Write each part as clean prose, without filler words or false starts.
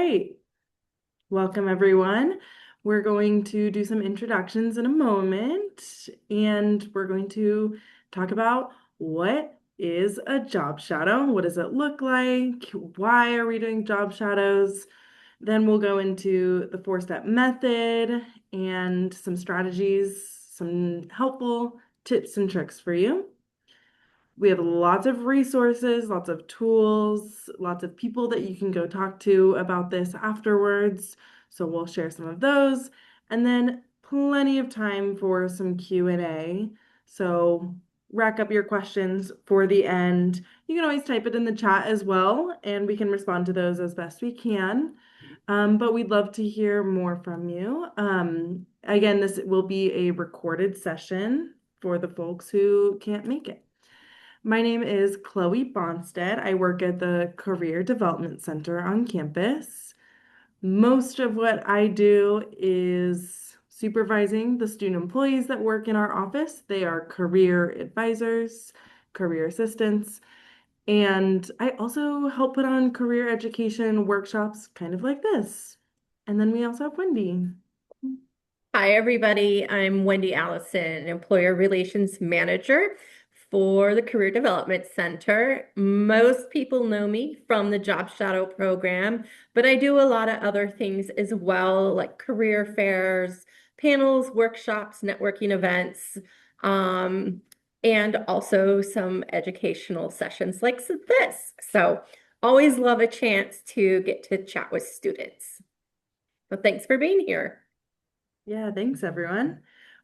right. Welcome, everyone. We're going to do some introductions in a moment, and we're going to talk about what is a job shadow? What does it look like? Why are we doing job shadows? Then we'll go into the four-step method and some strategies, some helpful tips and tricks for you. We have lots of resources, lots of tools, lots of people that you can go talk to about this afterwards. So we'll share some of those, and then plenty of time for some Q&A. So rack up your questions for the end. You can always type it in the chat as well, and we can respond to those as best we can. But we'd love to hear more from you. Again, this will be a recorded session for the folks who can't make it. My name is Chloe Bonstead. I work at the Career Development Center on campus. Most of what I do is supervising the student employees that work in our office. They are career advisors, career assistants, and I also help put on career education workshops kind of like this. And then we also have Wendy. Hi, everybody. I'm Wendy Allison, Employer Relations Manager for the Career Development Center. Most people know me from the Job Shadow program, but I do a lot of other things as well, like career fairs, panels, workshops, networking events, um, and also some educational sessions like this. So always love a chance to get to chat with students. So thanks for being here. Yeah, thanks everyone.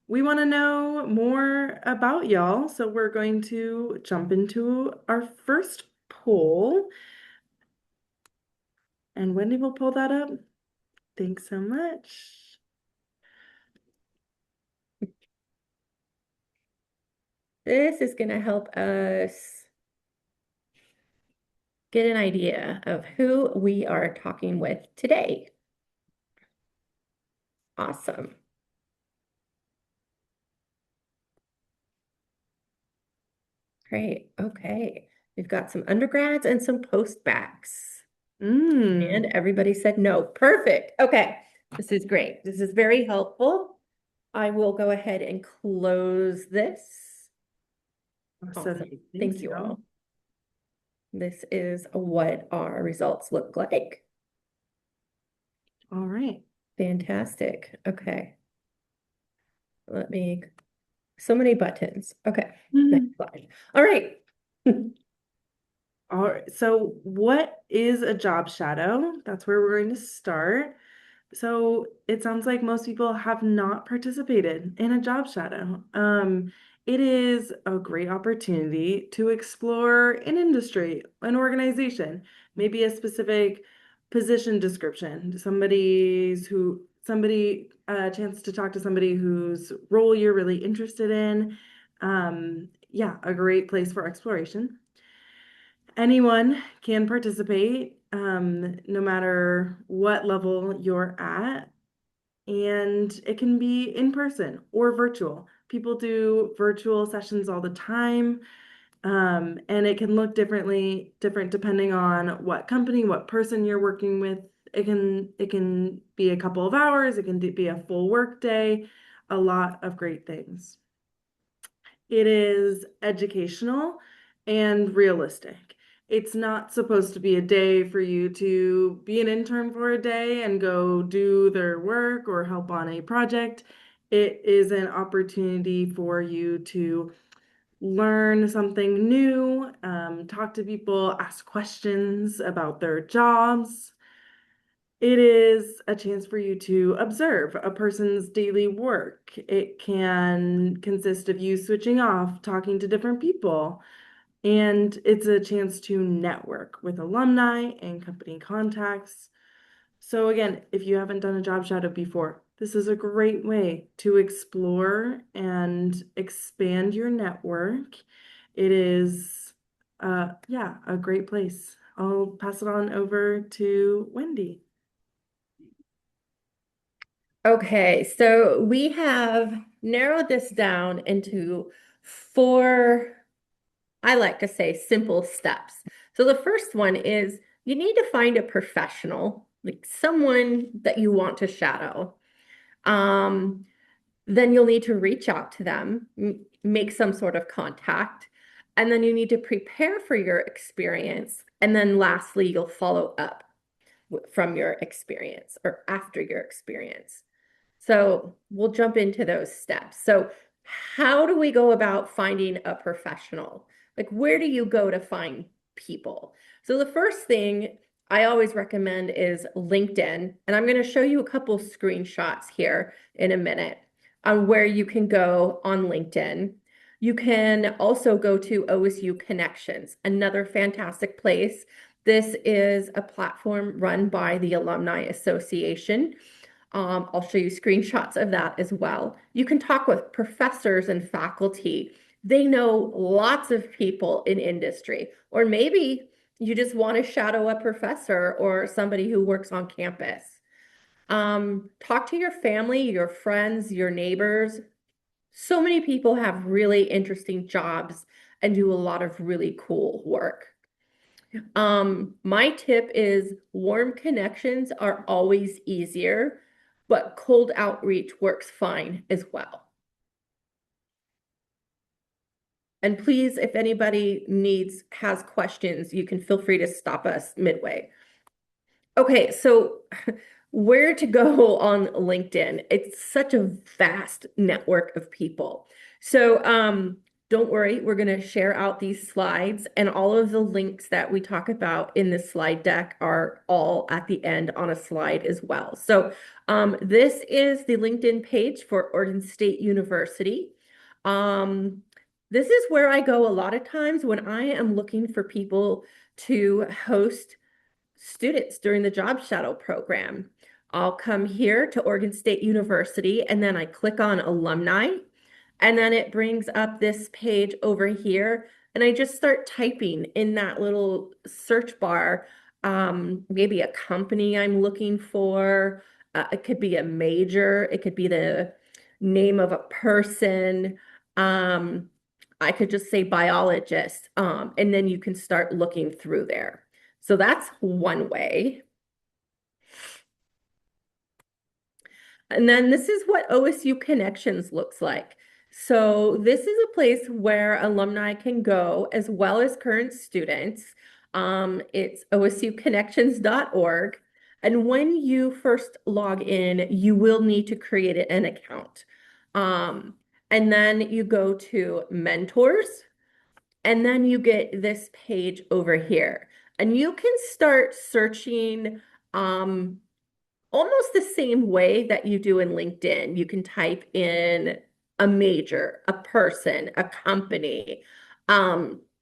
We want to know more about y'all, so we're going to jump into our first poll. And Wendy will pull that up. Thanks so much. This is going to help us get an idea of who we are talking with today. Awesome. Great. Okay. We've got some undergrads and some postbacks. And Mm, everybody said no. Perfect. Okay. This is great. This is very helpful. I will go ahead and close this. awesome. Awesome. Thanks, Thank you y'all. all. This is what our results look like. All right. Fantastic. Okay. Let me, so many buttons. Okay. Next Mhm. slide. All right. All right. So, what is a job shadow? That's where we're going to start. So, it sounds like most people have not participated in a job shadow. It is a great opportunity to explore an industry, an organization, maybe a specific position description, a chance to talk to somebody whose role you're really interested in. Yeah, a great place for exploration. Anyone can participate, no matter what level you're at, and it can be in person or virtual. People do virtual sessions all the time, and it can look different depending on what company, what person you're working with. It can be a couple of hours, it can be a full work day, a lot of great things. It is educational and realistic. It's not supposed to be a day for you to be an intern for a day and go do their work or help on a project. It is an opportunity for you to learn something new, talk to people, ask questions about their jobs. It is a chance for you to observe a person's daily work. It can consist of you switching off, talking to different people, and it's a chance to network with alumni and company contacts. So, again, if you haven't done a job shadow before, this is a great way to explore and expand your network. It is, yeah, a great place. I'll pass it on over to Wendy. Okay, so we have narrowed this down into four, I like to say, simple steps. So the first one is you need to find a professional like someone that you want to shadow. Um, then you'll need to reach out to them, make some sort of contact, and then you need to prepare for your experience. And then lastly, you'll follow up from your experience or after your experience. So we'll jump into those steps. So, how do we go about finding a professional? Like, where do you go to find people? So, the first thing I always recommend is LinkedIn. And I'm going to show you a couple screenshots here in a minute on where you can go on LinkedIn. You can also go to OSU Connections, another fantastic place. This is a platform run by the Alumni Association. I'll show you screenshots of that as well. You can talk with professors and faculty. They know lots of people in industry, or maybe you just want to shadow a professor or somebody who works on campus. Talk to your family, your friends, your neighbors. So many people have really interesting jobs and do a lot of really cool work. My tip is warm connections are always easier, but cold outreach works fine as well. And please, if anybody has questions, you can feel free to stop us midway. Okay, so where to go on LinkedIn? It's such a vast network of people. So don't worry, we're going to share out these slides, and all of the links that we talk about in this slide deck are all at the end on a slide as well. So this is the LinkedIn page for Oregon State University. This is where I go a lot of times when I am looking for people to host students during the Job Shadow program. I'll come here to Oregon State University and then I click on alumni, and then it brings up this page over here, and I just start typing in that little search bar, maybe a company I'm looking for. It could be a major, it could be the name of a person. I could just say biologist, and then you can start looking through there. So that's one way. And then this is what OSU Connections looks like. So this is a place where alumni can go as well as current students. It's osuconnections.org. And when you first log in, you will need to create an account. And then you go to mentors, and then you get this page over here. And you can start searching almost the same way that you do in LinkedIn. You can type in a major, a person, a company,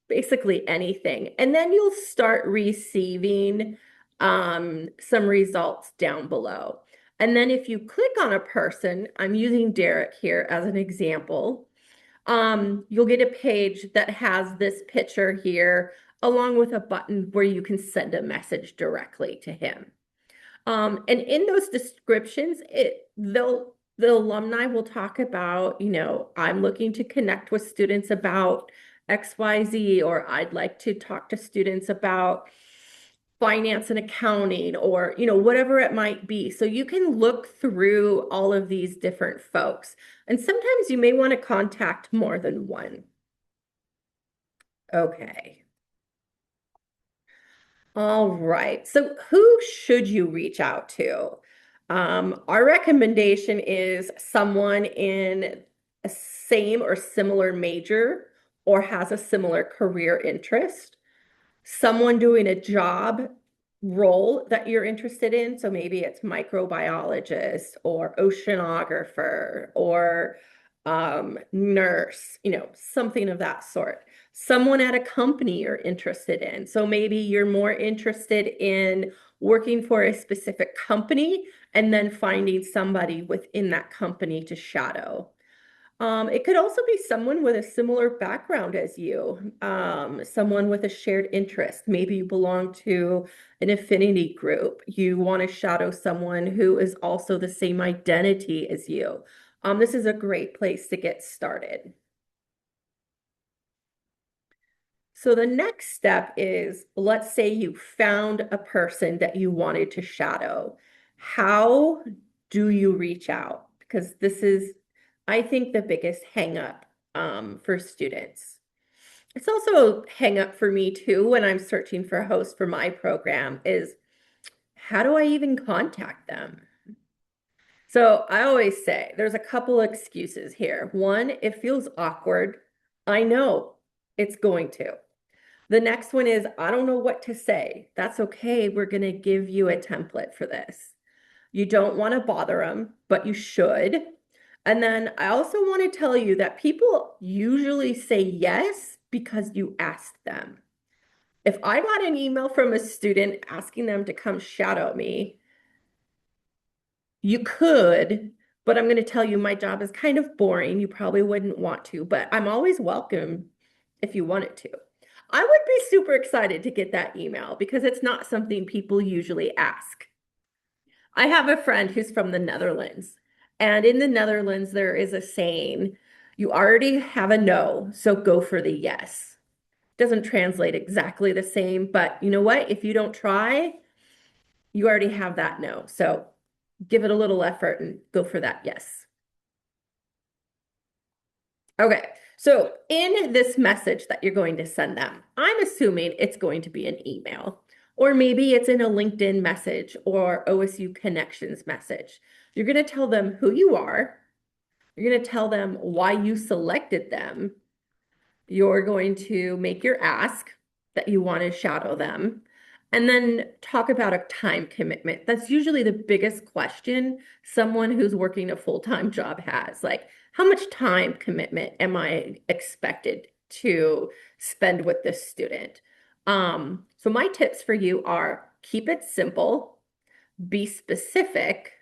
basically anything. And then you'll start receiving some results down below. And then if you click on a person, I'm using Derek here as an example, you'll get a page that has this picture here, along with a button where you can send a message directly to him. And in those descriptions, the alumni will talk about, I'm looking to connect with students about XYZ, or I'd like to talk to students about finance and accounting, or, whatever it might be. So you can look through all of these different folks. And sometimes you may want to contact more than one. Okay. All right. So who should you reach out to? Our recommendation is someone in a same or similar major or has a similar career interest, someone doing a job role that you're interested in. So maybe it's microbiologist or oceanographer or nurse, something of that sort. Someone at a company you're interested in. So maybe you're more interested in working for a specific company and then finding somebody within that company to shadow. It could also be someone with a similar background as you, someone with a shared interest. Maybe you belong to an affinity group. You want to shadow someone who is also the same identity as you. This is a great place to get started. So the next step is, let's say you found a person that you wanted to shadow. How do you reach out? Because this is, I think, the biggest hang up for students. It's also a hang up for me too when I'm searching for a host for my program is how do I even contact them? So I always say there's a couple excuses here. One, it feels awkward. I know it's going to. The next one is, I don't know what to say. That's okay. We're going to give you a template for this. You don't want to bother them, but you should. And then I also want to tell you that people usually say yes because you asked them. If I got an email from a student asking them to come shadow me, you could, but I'm going to tell you my job is kind of boring. You probably wouldn't want to, but I'm always welcome if you wanted to. I would be super excited to get that email because it's not something people usually ask. I have a friend who's from the Netherlands, and in the Netherlands, there is a saying, you already have a no, so go for the yes. Doesn't translate exactly the same, but you know what? If you don't try, you already have that no. So give it a little effort and go for that yes. Okay, so in this message that you're going to send them, I'm assuming it's going to be an email, or maybe it's in a LinkedIn message or OSU Connections message. You're going to tell them who you are. You're going to tell them why you selected them. You're going to make your ask that you want to shadow them, and then talk about a time commitment. That's usually the biggest question someone who's working a full-time job has. Like, how much time commitment am I expected to spend with this student? So my tips for you are keep it simple, be specific,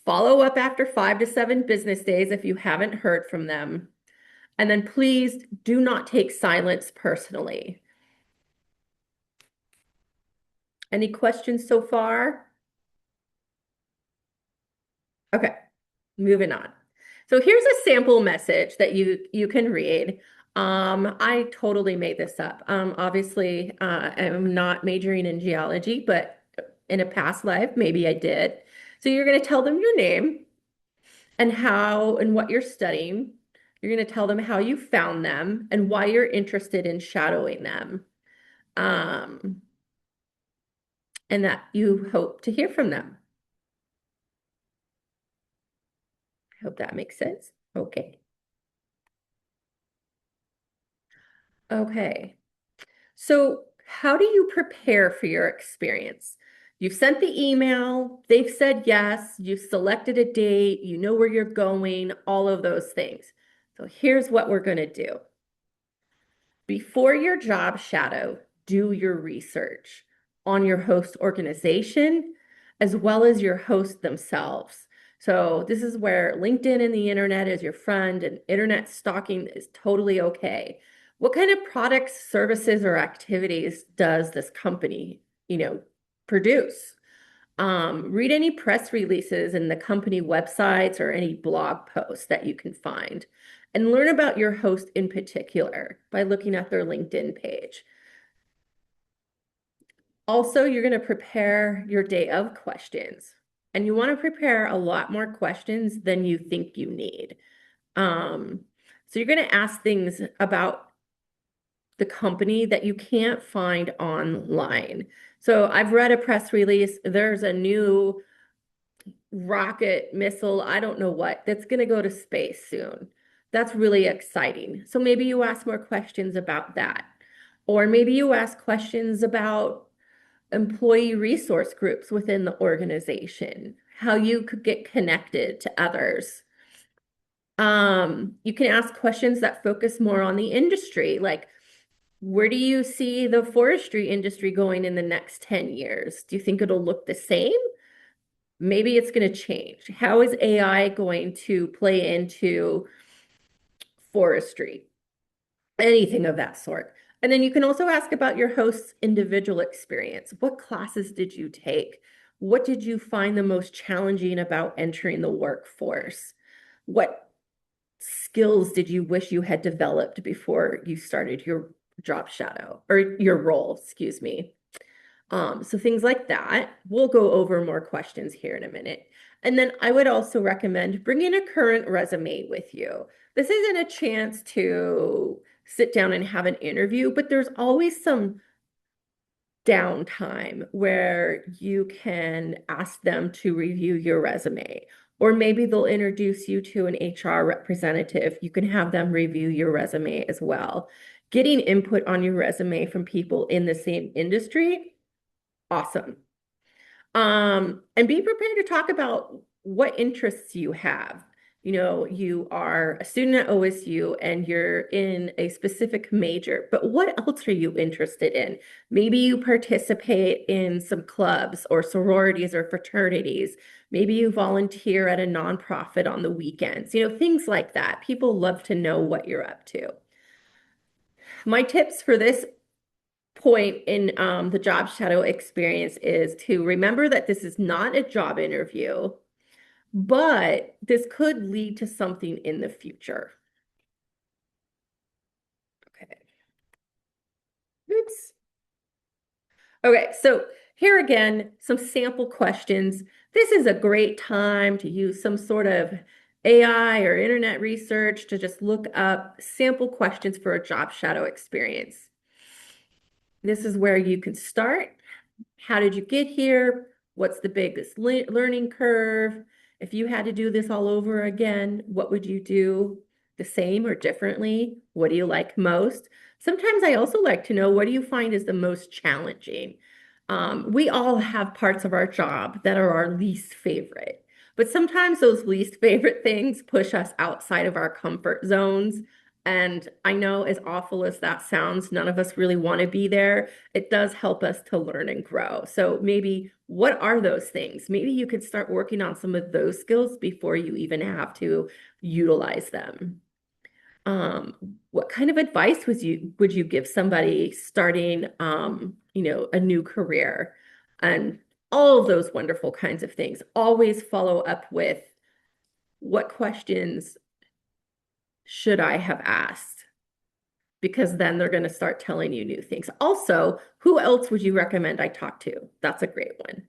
follow up after 5 to 7 business days if you haven't heard from them. And then please do not take silence personally. Any questions so far? Okay, moving on. So here's a sample message that you can read. I totally made this up. Obviously, I'm not majoring in geology, but in a past life, maybe I did. So you're going to tell them your name and how and what you're studying. You're going to tell them how you found them and why you're interested in shadowing them. Um, and that you hope to hear from them. I hope that makes sense. Okay. Okay. So how do you prepare for your experience? You've sent the email, they've said yes, you've selected a date, you know where you're going, all of those things. So here's what we're going to do. Before your job shadow, do your research on your host organization as well as your host themselves. So this is where LinkedIn and the internet is your friend, and internet stalking is totally okay. What kind of products, services, or activities does this company, produce? Read any press releases in the company websites or any blog posts that you can find, and learn about your host in particular by looking at their LinkedIn page. Also, you're going to prepare your day of questions, and you want to prepare a lot more questions than you think you need. So you're going to ask things about the company that you can't find online. So I've read a press release. There's a new rocket missile, I don't know what, that's going to go to space soon. That's really exciting. So maybe you ask more questions about that. Or maybe you ask questions about employee resource groups within the organization, how you could get connected to others. You can ask questions that focus more on the industry, like where do you see the forestry industry going in the next 10 years? Do you think it'll look the same? Maybe it's going to change. How is AI going to play into forestry? Anything of that sort. And then you can also ask about your host's individual experience. What classes did you take? What did you find the most challenging about entering the workforce? What skills did you wish you had developed before you started your job shadow or your role, excuse me. So things like that. We'll go over more questions here in a minute. And then I would also recommend bringing a current resume with you. This isn't a chance to sit down and have an interview, but there's always some downtime where you can ask them to review your resume. Or maybe they'll introduce you to an HR representative. You can have them review your resume as well. Getting input on your resume from people in the same industry, awesome. And be prepared to talk about what interests you have. You know, you are a student at OSU and you're in a specific major, but what else are you interested in? Maybe you participate in some clubs or sororities or fraternities. Maybe you volunteer at a nonprofit on the weekends, you know, things like that. People love to know what you're up to. My tips for this point in the job shadow experience is to remember that this is not a job interview, but this could lead to something in the future. Okay. Oops. Okay, so here again, some sample questions. This is a great time to use some sort of AI or internet research to just look up sample questions for a job shadow experience. This is where you can start. How did you get here? What's the biggest learning curve? If you had to do this all over again, what would you do the same or differently? What do you like most? Sometimes I also like to know, what do you find is the most challenging? We all have parts of our job that are our least favorite, but sometimes those least favorite things push us outside of our comfort zones. And I know, as awful as that sounds, none of us really want to be there. It does help us to learn and grow. So maybe what are those things? Maybe you could start working on some of those skills before you even have to utilize them. What kind of advice would you give somebody starting you know, a new career? And all of those wonderful kinds of things. Always follow up with, what questions should I have asked? Because then they're going to start telling you new things. Also, who else would you recommend I talk to? That's a great one.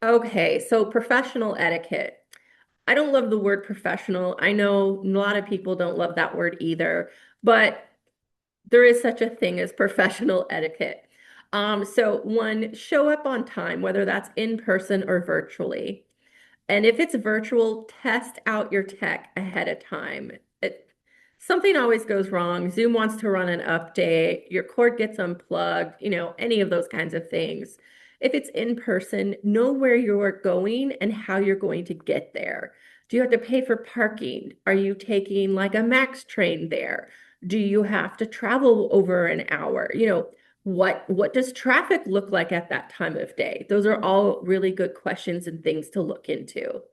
Okay, so professional etiquette. I don't love the word professional. I know a lot of people don't love that word either, but there is such a thing as professional etiquette. So one, show up on time, whether that's in person or virtually. And if it's virtual, test out your tech ahead of time. Something always goes wrong. Zoom wants to run an update, your cord gets unplugged, you know, any of those kinds of things. If it's in person, know where you're going and how you're going to get there. Do you have to pay for parking? Are you taking like a MAX train there? Do you have to travel over an hour? You know, what does traffic look like at that time of day? Those are all really good questions and things to look into.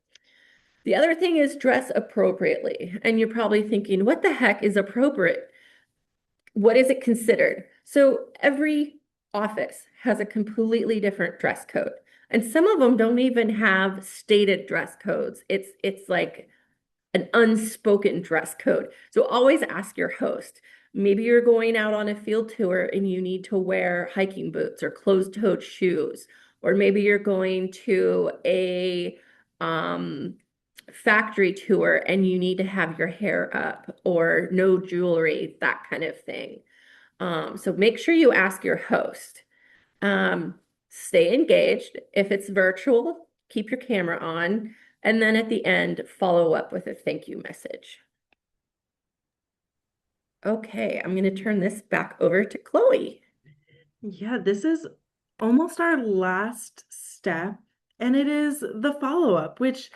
The other thing is dress appropriately. And you're probably thinking, what the heck is appropriate? What is it considered? So every office has a completely different dress code. And some of them don't even have stated dress codes. It's like an unspoken dress code. So always ask your host. Maybe you're going out on a field tour and you need to wear hiking boots or closed-toed shoes, or maybe you're going to a factory tour and you need to have your hair up or no jewelry, that kind of thing. So make sure you ask your host. Um, Stay engaged. If it's virtual, keep your camera on. And then at the end, follow up with a thank you message. Okay, I'm going to turn this back over to Chloe. Yeah, this is almost our last step, and it is the follow-up, which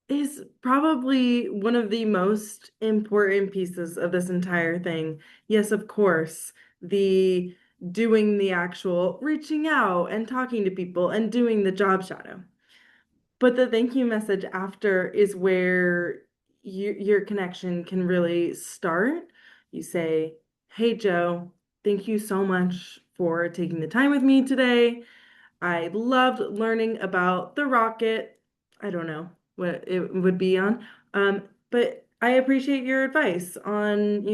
is probably one of the most important pieces of this entire thing. Yes, of course, the doing the actual reaching out and talking to people and doing the job shadow. But the thank you message after is where your connection can really start. You say, "Hey, Joe, thank you so much for taking the time with me today. I loved learning about the rocket." I don't know what it would be on. But I appreciate your advice on,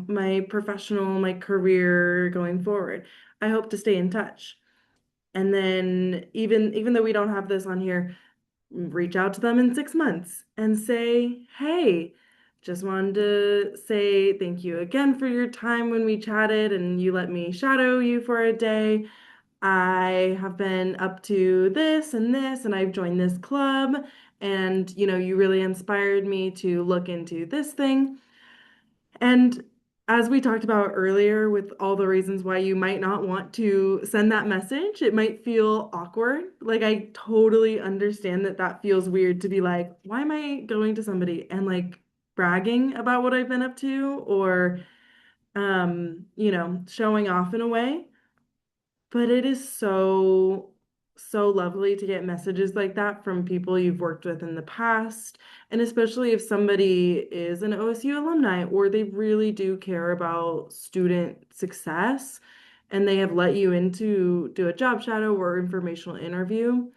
my professional, my career going forward. I hope to stay in touch. And then even though we don't have this on here, reach out to them in 6 months and say, hey, just wanted to say thank you again for your time when we chatted and you let me shadow you for a day. I have been up to this, and I've joined this club, and you really inspired me to look into this thing. And as we talked about earlier, with all the reasons why you might not want to send that message, it might feel awkward. Like, I totally understand that that feels weird to be like, why am I going to somebody and like bragging about what I've been up to, or, showing off in a way. But it is so, so lovely to get messages like that from people you've worked with in the past. And especially if somebody is an OSU alumni or they really do care about student success and they have let you into do a job shadow or informational interview,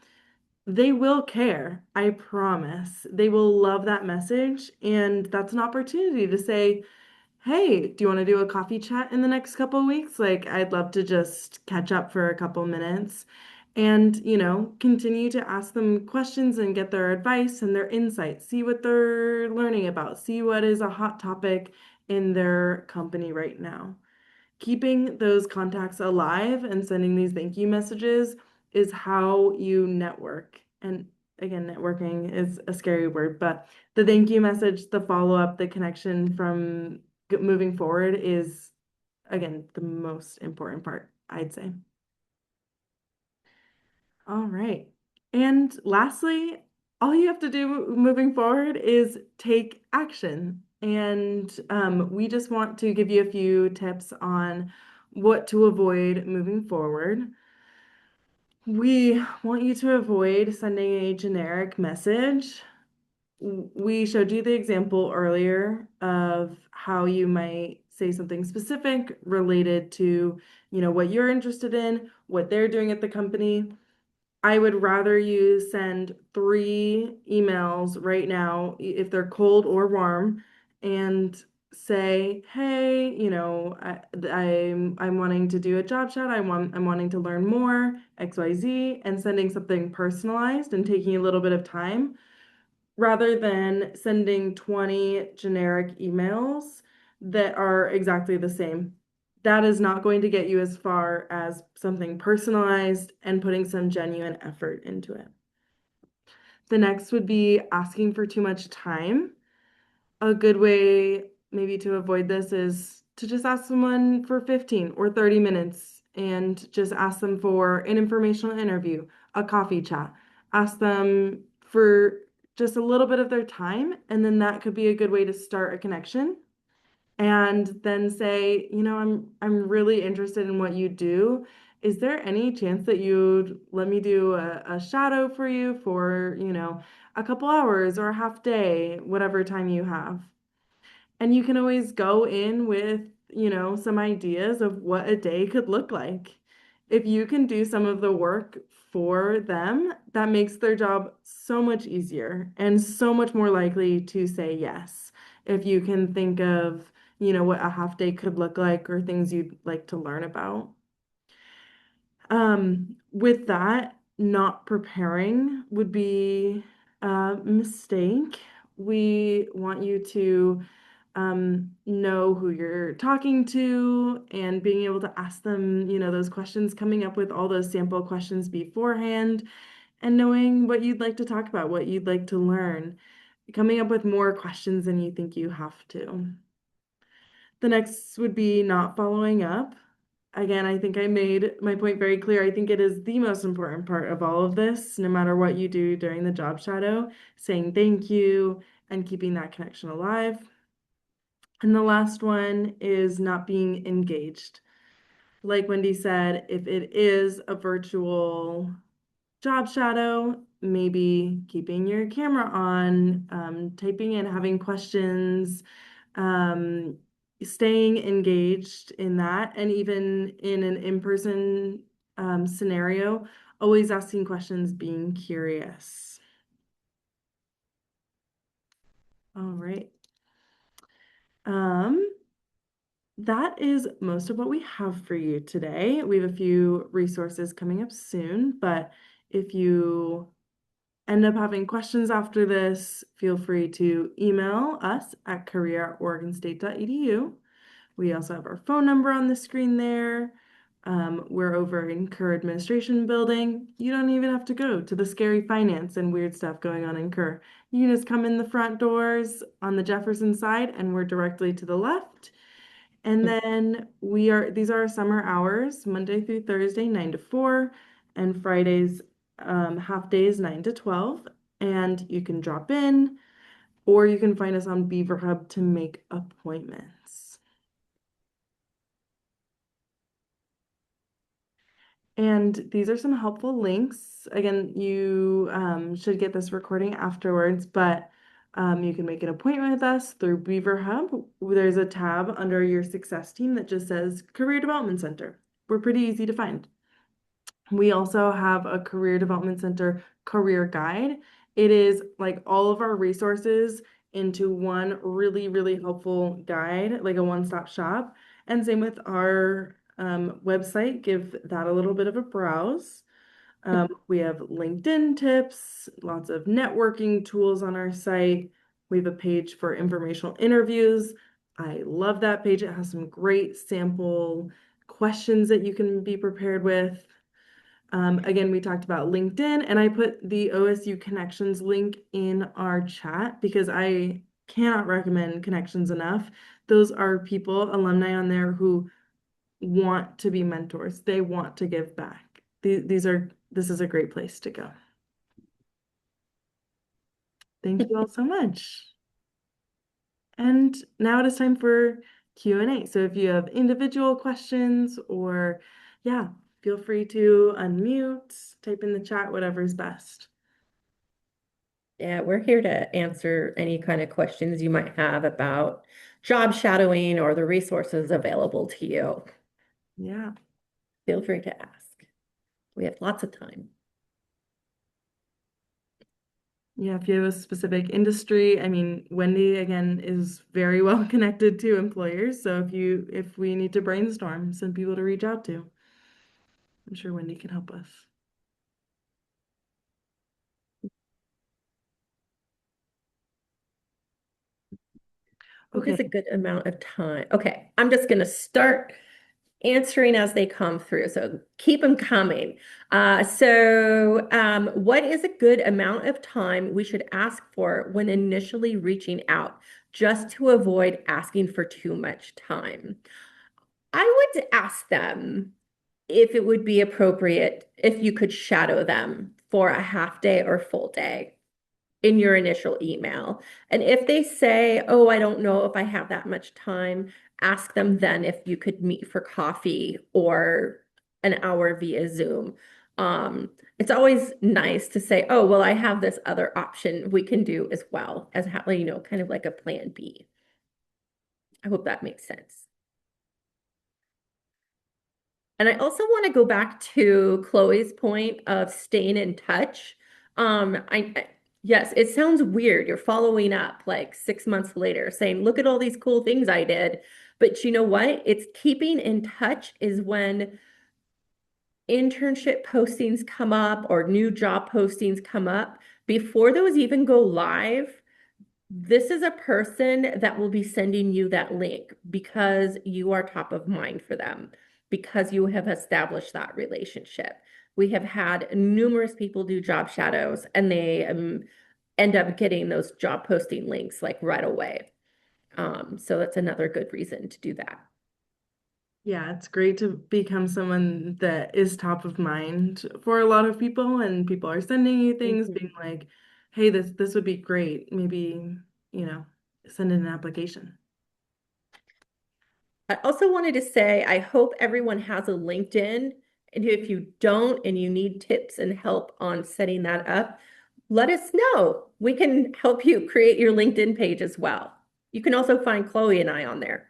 they will care. I promise. They will love that message. And that's an opportunity to say, hey, do you want to do a coffee chat in the next couple of weeks? Like, I'd love to just catch up for a couple minutes and, continue to ask them questions and get their advice and their insights, see what they're learning about, see what is a hot topic in their company right now. Keeping those contacts alive and sending these thank you messages is how you network. And again, networking is a scary word, but the thank you message, the follow up, the connection from moving forward is, again, the most important part, I'd say. All right. And lastly, all you have to do moving forward is take action. And we just want to give you a few tips on what to avoid moving forward. We want you to avoid sending a generic message. We showed you the example earlier of how you might say something specific related to, what you're interested in, what they're doing at the company. I would rather you send 3 emails right now, if they're cold or warm, and say, "Hey, I'm wanting to do a job chat. I'm wanting to learn more, XYZ," and sending something personalized and taking a little bit of time rather than sending 20 generic emails that are exactly the same. That is not going to get you as far as something personalized and putting some genuine effort into it. The next would be asking for too much time. A good way maybe to avoid this is to just ask someone for 15 or 30 minutes and just ask them for an informational interview, a coffee chat. Ask them for just a little bit of their time, and then that could be a good way to start a connection. And then say, I'm really interested in what you do. Is there any chance that you'd let me do a shadow for you for, a couple hours or a half day, whatever time you have? And you can always go in with, some ideas of what a day could look like. If you can do some of the work for them, that makes their job so much easier and so much more likely to say yes. If you can think of, what a half day could look like or things you'd like to learn about. With that, not preparing would be a mistake. We want you to know who you're talking to and being able to ask them, those questions, coming up with all those sample questions beforehand and knowing what you'd like to talk about, what you'd like to learn, coming up with more questions than you think you have to. The next would be not following up. Again, I think I made my point very clear. I think it is the most important part of all of this, no matter what you do during the job shadow, saying thank you and keeping that connection alive. And the last one is not being engaged. Like Wendy said, if it is a virtual job shadow, maybe keeping your camera on, typing in, having questions, um, staying engaged in that, and even in an in-person scenario, always asking questions, being curious. All right. Um, that is most of what we have for you today. We have a few resources coming up soon, but if you end up having questions after this, feel free to email us at career@oregonstate.edu. We also have our phone number on the screen there. We're over in Kerr Administration Building. You don't even have to go to the scary finance and weird stuff going on in Kerr. You can just come in the front doors on the Jefferson side, and we're directly to the left. And then these are our summer hours, Monday through Thursday, 9 to 4, and Fridays, half days, 9 to 12. And you can drop in, or you can find us on Beaver Hub to make appointments. And these are some helpful links. Again, you should get this recording afterwards, but you can make an appointment with us through Beaver Hub. There's a tab under your success team that just says Career Development Center. We're pretty easy to find. We also have a Career Development Center career guide. It is like all of our resources into one really, really helpful guide, like a one-stop shop. And same with our website, give that a little bit of a browse. We have LinkedIn tips, lots of networking tools on our site. We have a page for informational interviews. I love that page. It has some great sample questions that you can be prepared with. Again, we talked about LinkedIn, and I put the OSU Connections link in our chat because I cannot recommend Connections enough. Those are people, alumni on there who want to be mentors. They want to give back. This is a great place to go. Thank you all so much. And now it is time for Q&A. So if you have individual questions or yeah, feel free to unmute, type in the chat, whatever's best. Yeah, we're here to answer any kind of questions you might have about job shadowing or the resources available to you. Yeah. Feel free to ask. We have lots of time. Yeah, if you have a specific industry, I mean, Wendy again is very well connected to employers. So if we need to brainstorm some people to reach out to, I'm sure Wendy can help us. What Okay. is a good amount of time? Okay, I'm just going to start answering as they come through. So keep them coming. What is a good amount of time we should ask for when initially reaching out, just to avoid asking for too much time? I would ask them if it would be appropriate if you could shadow them for a half day or full day in your initial email. And if they say, oh, I don't know if I have that much time, ask them then if you could meet for coffee or an hour via Zoom. It's always nice to say, oh, well, I have this other option we can do as well as, kind of like a plan B. I hope that makes sense. And I also want to go back to Chloe's point of staying in touch. Yes, it sounds weird. You're following up like 6 months later saying, look at all these cool things I did. But you know what? It's keeping in touch is when internship postings come up or new job postings come up. Before those even go live, this is a person that will be sending you that link because you are top of mind for them, because you have established that relationship. We have had numerous people do job shadows and they end up getting those job posting links like right away. So that's another good reason to do that. Yeah, it's great to become someone that is top of mind for a lot of people, and people are sending you things Mhm. being like, hey, this would be great. Maybe, send in an application. I also wanted to say, I hope everyone has a LinkedIn. And if you don't and you need tips and help on setting that up, let us know. We can help you create your LinkedIn page as well. You can also find Chloe and I on there.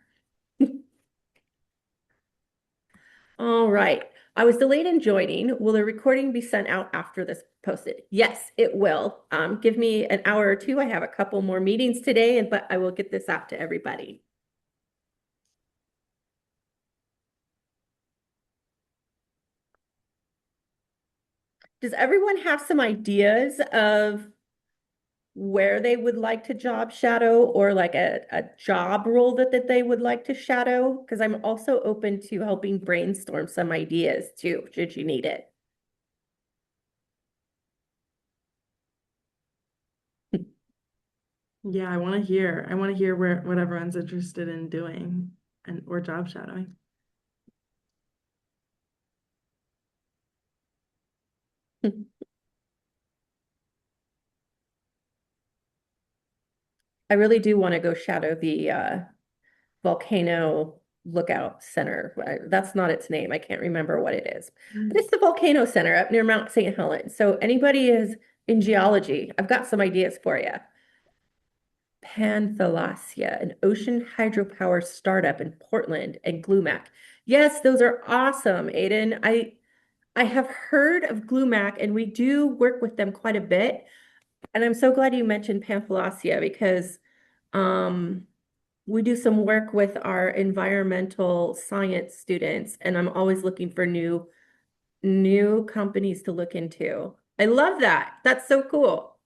All right. I was delayed in joining. Will the recording be sent out after this posted? Yes, it will. Give me an hour or two. I have a couple more meetings today, but I will get this out to everybody. Does everyone have some ideas of where they would like to job shadow or like a job role that they would like to shadow? Because I'm also open to helping brainstorm some ideas too, should you need it. Yeah, I want to hear what everyone's interested in doing and or job shadowing. I really do want to go shadow the volcano lookout center. That's not its name. I can't remember what it is. But it's the volcano center up near Mount St. Helens. So anybody is in geology, I've got some ideas for you. Panthalasia, an ocean hydropower startup in Portland, and Glumac. Yes, those are awesome, Aiden. I have heard of Glumac and we do work with them quite a bit. And I'm so glad you mentioned Panthalasia because um we do some work with our environmental science students, and I'm always looking for new companies to look into. I love that. That's so cool.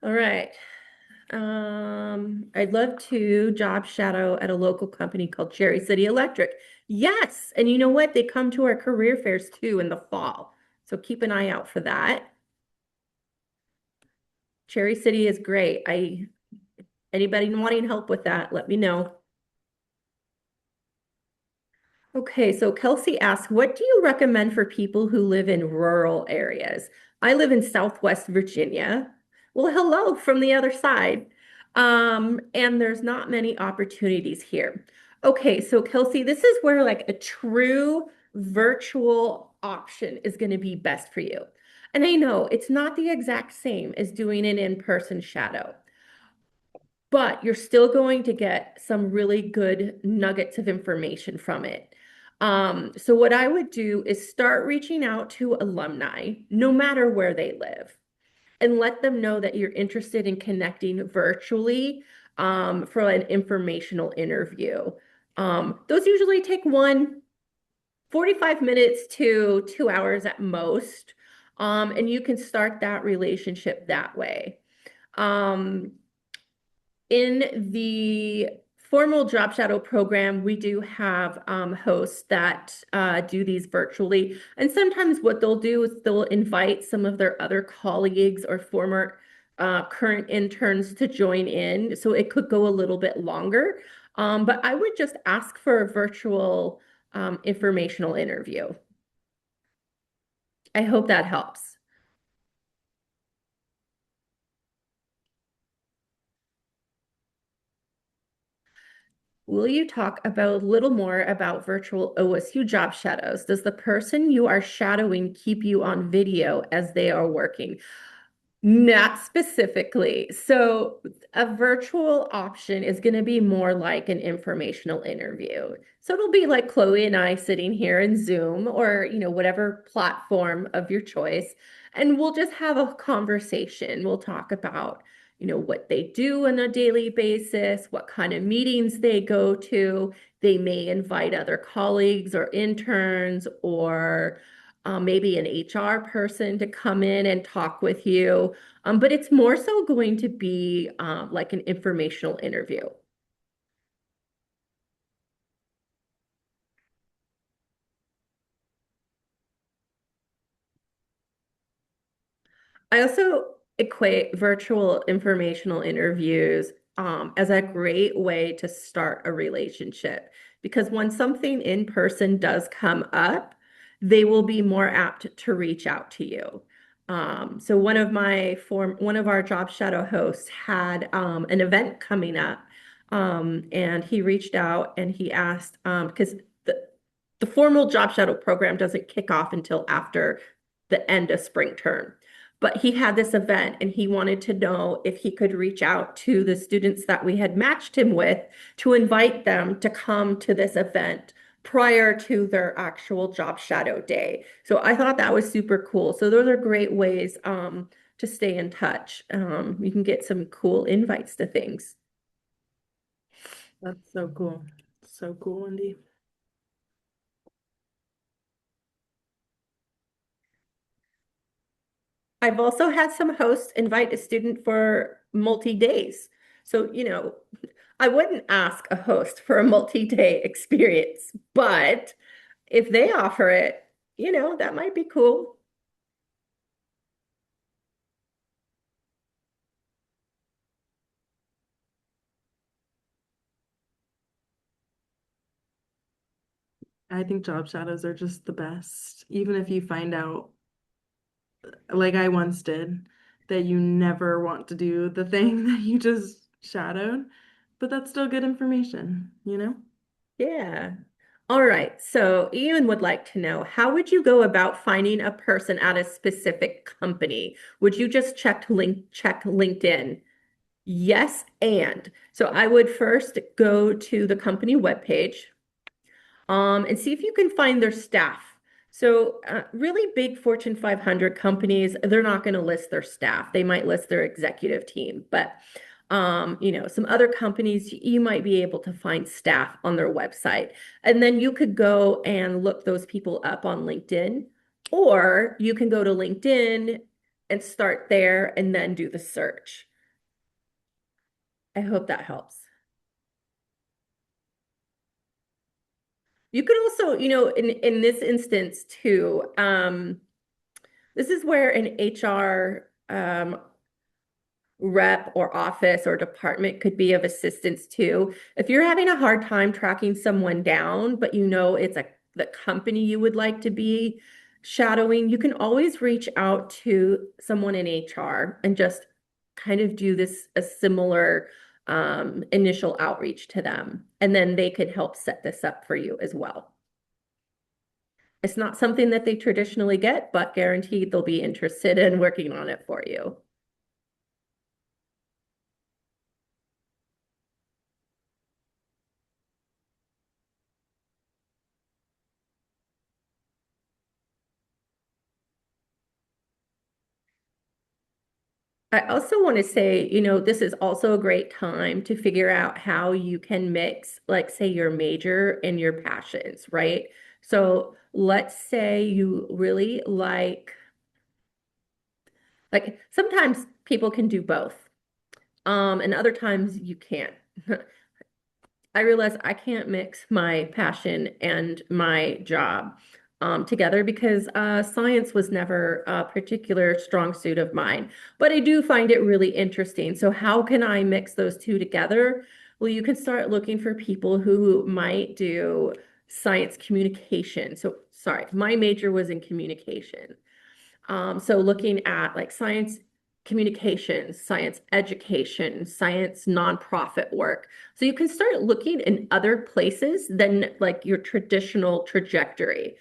All right. I'd love to job shadow at a local company called Cherry City Electric. Yes, and you know what? They come to our career fairs too in the fall. So keep an eye out for that. Cherry City is great. Anybody wanting help with that, let me know. Okay, so Kelsey asks, what do you recommend for people who live in rural areas? I live in Southwest Virginia. Well, hello from the other side. And there's not many opportunities here. Okay, so Kelsey, this is where like a true virtual option is going to be best for you. And I know it's not the exact same as doing an in-person shadow, but you're still going to get some really good nuggets of information from it. So what I would do is start reaching out to alumni, no matter where they live, and let them know that you're interested in connecting virtually for an informational interview. Those usually take 45 minutes to 2 hours at most. And you can start that relationship that way. Um, in the formal job shadow program, we do have hosts that do these virtually. And sometimes what they'll do is they'll invite some of their other colleagues or former current interns to join in. So it could go a little bit longer. But I would just ask for a virtual informational interview. I hope that helps. Will you talk about a little more about virtual OSU job shadows? Does the person you are shadowing keep you on video as they are working? Not specifically. So a virtual option is going to be more like an informational interview. So it'll be like Chloe and I sitting here in Zoom or, whatever platform of your choice. And we'll just have a conversation. We'll talk about, what they do on a daily basis, what kind of meetings they go to. They may invite other colleagues or interns or maybe an HR person to come in and talk with you. But it's more so going to be like an informational interview. I also equate virtual informational interviews as a great way to start a relationship because when something in person does come up, they will be more apt to reach out to you. So one of our job shadow hosts had an event coming up, and he reached out and he asked because the formal job shadow program doesn't kick off until after the end of spring term. But he had this event and he wanted to know if he could reach out to the students that we had matched him with to invite them to come to this event prior to their actual job shadow day. So I thought that was super cool. So those are great ways to stay in touch. You can get some cool invites to things. That's so cool. So cool, Wendy. I've also had some hosts invite a student for multi-days. So, I wouldn't ask a host for a multi-day experience, but if they offer it, that might be cool. I think job shadows are just the best. Even if you find out, like I once did, that you never want to do the thing that you just shadowed, but that's still good information, you know? Yeah. All right. So Ian would like to know, how would you go about finding a person at a specific company? Would you just check LinkedIn? Yes, and so I would first go to the company webpage, and see if you can find their staff. So, really big Fortune 500 companies, they're not going to list their staff. They might list their executive team, but some other companies, you might be able to find staff on their website. And then you could go and look those people up on LinkedIn, or you can go to LinkedIn and start there and then do the search. I hope that helps. You could also, in this instance too, this is where an HR rep or office or department could be of assistance too. If you're having a hard time tracking someone down, but it's the company you would like to be shadowing, you can always reach out to someone in HR and just kind of do this a similar initial outreach to them. And then they could help set this up for you as well. It's not something that they traditionally get, but guaranteed they'll be interested in working on it for you. I also want to say, this is also a great time to figure out how you can mix, like, say, your major and your passions, right? So let's say you really like sometimes people can do both, and other times you can't. I realize I can't mix my passion and my job together because science was never a particular strong suit of mine. But I do find it really interesting. So, how can I mix those two together? Well, you can start looking for people who might do science communication. So, sorry, my major was in communication. So looking at like science communications, science education, science nonprofit work. So you can start looking in other places than like your traditional trajectory.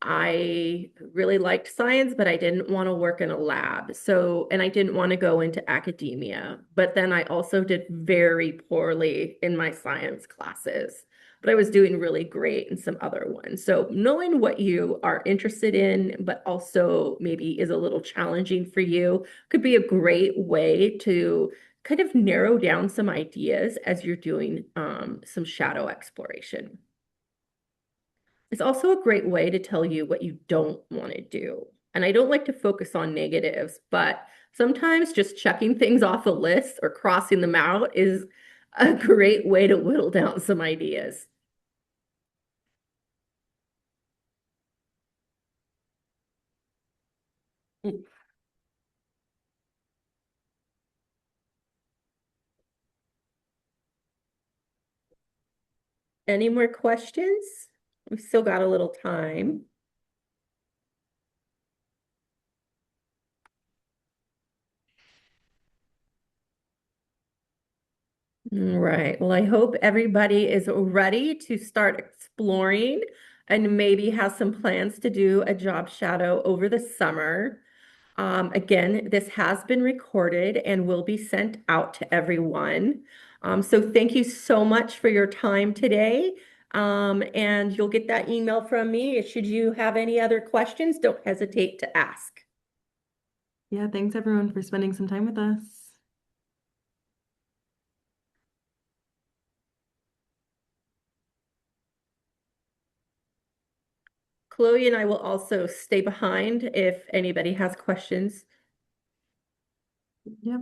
I really liked science, but I didn't want to work in a lab. So, and I didn't want to go into academia. But then I also did very poorly in my science classes, but I was doing really great in some other ones. So, knowing what you are interested in, but also maybe is a little challenging for you, could be a great way to kind of narrow down some ideas as you're doing some shadow exploration. It's also a great way to tell you what you don't want to do. And I don't like to focus on negatives, but sometimes just checking things off a list or crossing them out is a great way to whittle down some ideas. Any more questions? We've still got a little time. Right. Well, I hope everybody is ready to start exploring and maybe has some plans to do a job shadow over the summer. Again, this has been recorded and will be sent out to everyone. So thank you so much for your time today. And you'll get that email from me. Should you have any other questions, don't hesitate to ask. Yeah, thanks everyone for spending some time with us. Chloe and I will also stay behind if anybody has questions. Yep.